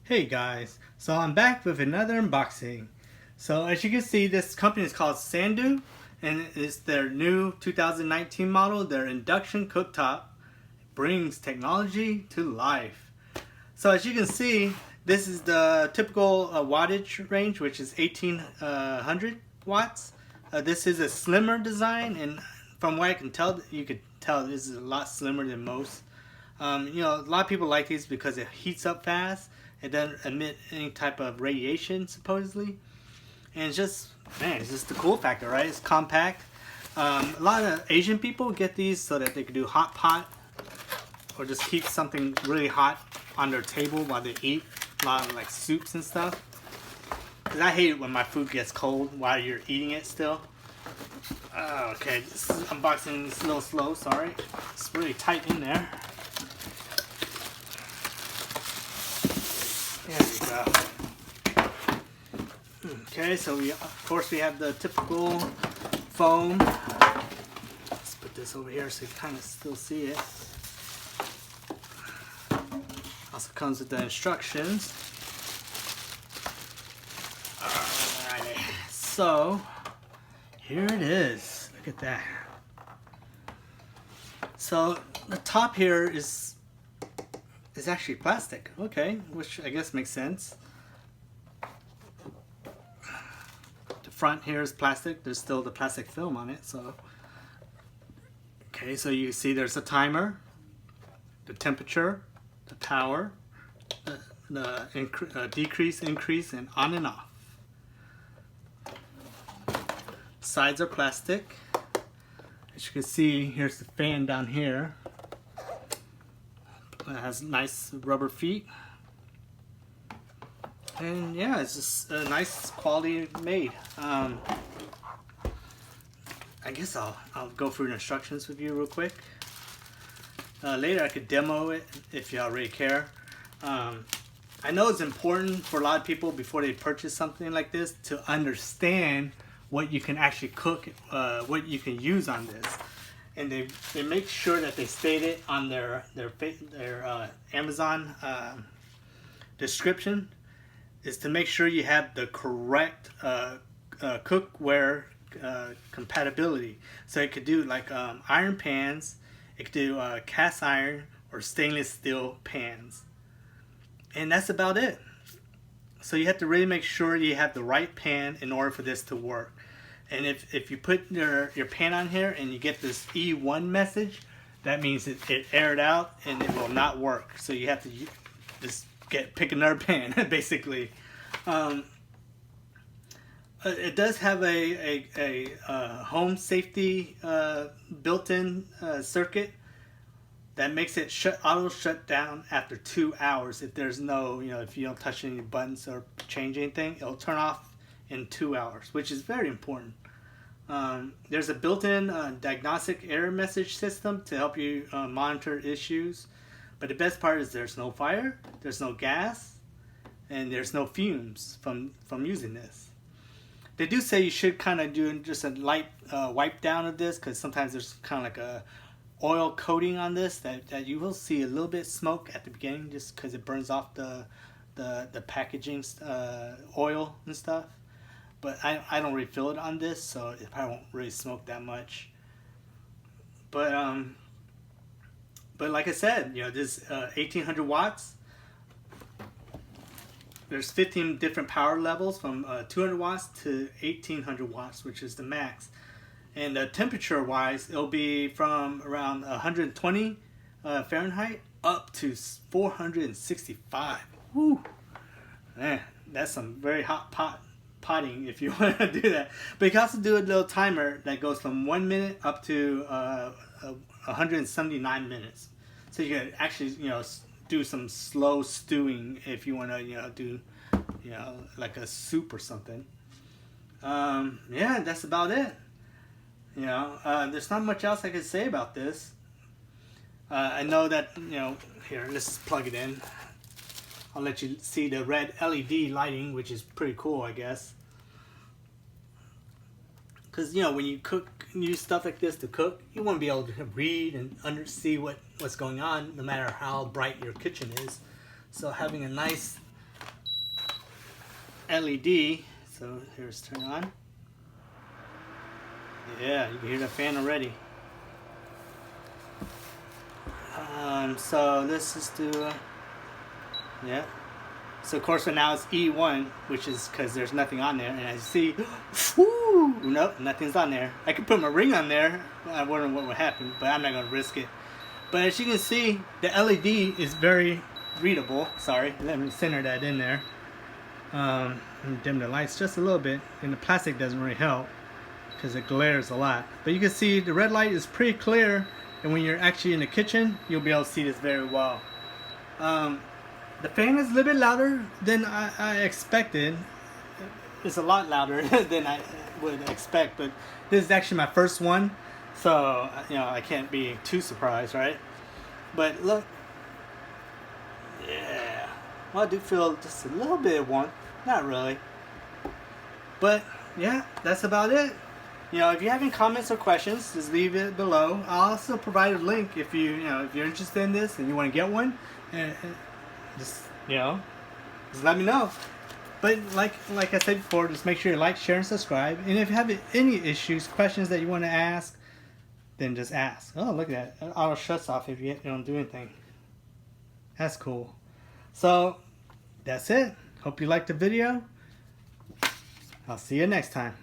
Hey guys, so I'm back with another unboxing. So as you can see, this company is called Sandoo, and it's their new 2019 model, their induction cooktop. Brings technology to life. So as you can see, this is the typical wattage range, which is 1800 watts. This is a slimmer design, and from what I can tell, you could tell this is a lot slimmer than most. A lot of people like these because it heats up fast. It doesn't emit any type of radiation, supposedly. And it's just the cool factor, right? It's compact. A lot of Asian people get these so that they can do hot pot or just keep something really hot on their table while they eat. A lot of like soups and stuff. Because I hate it when my food gets cold while you're eating it still. Okay, this unboxing is a little slow, sorry. It's really tight in there. There we go. Okay, so of course we have the typical foam. Let's put this over here so you kind of still see it. Also comes with the instructions. Alright, so here it is. Look at that. So the top here is actually plastic. Okay, which I guess makes sense. The front here is plastic. There's still the plastic film on it. So okay, so you see there's a timer, the temperature, the power, the decrease, increase, and on and off. Sides are plastic. As you can see, here's the fan down here. It has nice rubber feet. And yeah, it's just a nice quality made. I guess I'll go through the instructions with you real quick. Later I could demo it if y'all really care. I know it's important for a lot of people before they purchase something like this to understand what you can actually cook, what you can use on this. And they make sure that they state it on their Amazon description, is to make sure you have the correct cookware compatibility. So it could do like iron pans, it could do cast iron or stainless steel pans, and that's about it. So you have to really make sure you have the right pan in order for this to work. And if you put your pan on here and you get this E1 message, that means it aired out and it will not work. So you have to just pick another pan, basically. It does have a home safety built-in circuit that makes it auto shut down after 2 hours. If there's no, if you don't touch any buttons or change anything, it'll turn off in 2 hours, which is very important. There's a built-in diagnostic error message system to help you monitor issues. But the best part is there's no fire, there's no gas, and there's no fumes from using this. They do say you should kind of do just a light wipe down of this, because sometimes there's kind of like a oil coating on this that you will see a little bit smoke at the beginning, just because it burns off the packaging oil and stuff. But I don't refill it on this, so it probably won't really smoke that much. But like I said, this 1800 watts. There's 15 different power levels from 200 watts to 1800 watts, which is the max. And temperature wise, it'll be from around 120 Fahrenheit up to 465. Woo! Man, that's some very hot potting if you want to do that. But you can also do a little timer that goes from 1 minute up to 179 minutes. So you can actually, do some slow stewing if you want to, do, like a soup or something. Yeah, that's about it. There's not much else I can say about this. I know that, here, let's plug it in. I'll let you see the red LED lighting, which is pretty cool, I guess. Because, when you use stuff like this to cook, you want to be able to read and see what's going on, no matter how bright your kitchen is. So having a nice LED. So here's turn on. Yeah, you can hear the fan already. So this is to yeah. So of course, so now it's E1, which is because there's nothing on there, and as you see, whoo, nope, nothing's on there. I could put my ring on there. I wonder what would happen, but I'm not gonna risk it. But as you can see, the LED is very readable. Sorry, let me center that in there. And dim the lights just a little bit, and the plastic doesn't really help because it glares a lot. But you can see the red light is pretty clear, and when you're actually in the kitchen, you'll be able to see this very well. The fan is a little bit louder than I expected. It's a lot louder than I would expect, but this is actually my first one, so you know I can't be too surprised, right? But look, yeah, well, I do feel just a little bit warm, not really, but yeah, that's about it. You know, if you have any comments or questions, just leave it below. I'll also provide a link if if you're interested in this and you want to get one, and just just let me know. But like I said before, just make sure you like, share, and subscribe. And if you have any issues, questions that you want to ask, then just ask. Oh, look at that! It auto shuts off if you don't do anything. That's cool. So that's it. Hope you liked the video. I'll see you next time.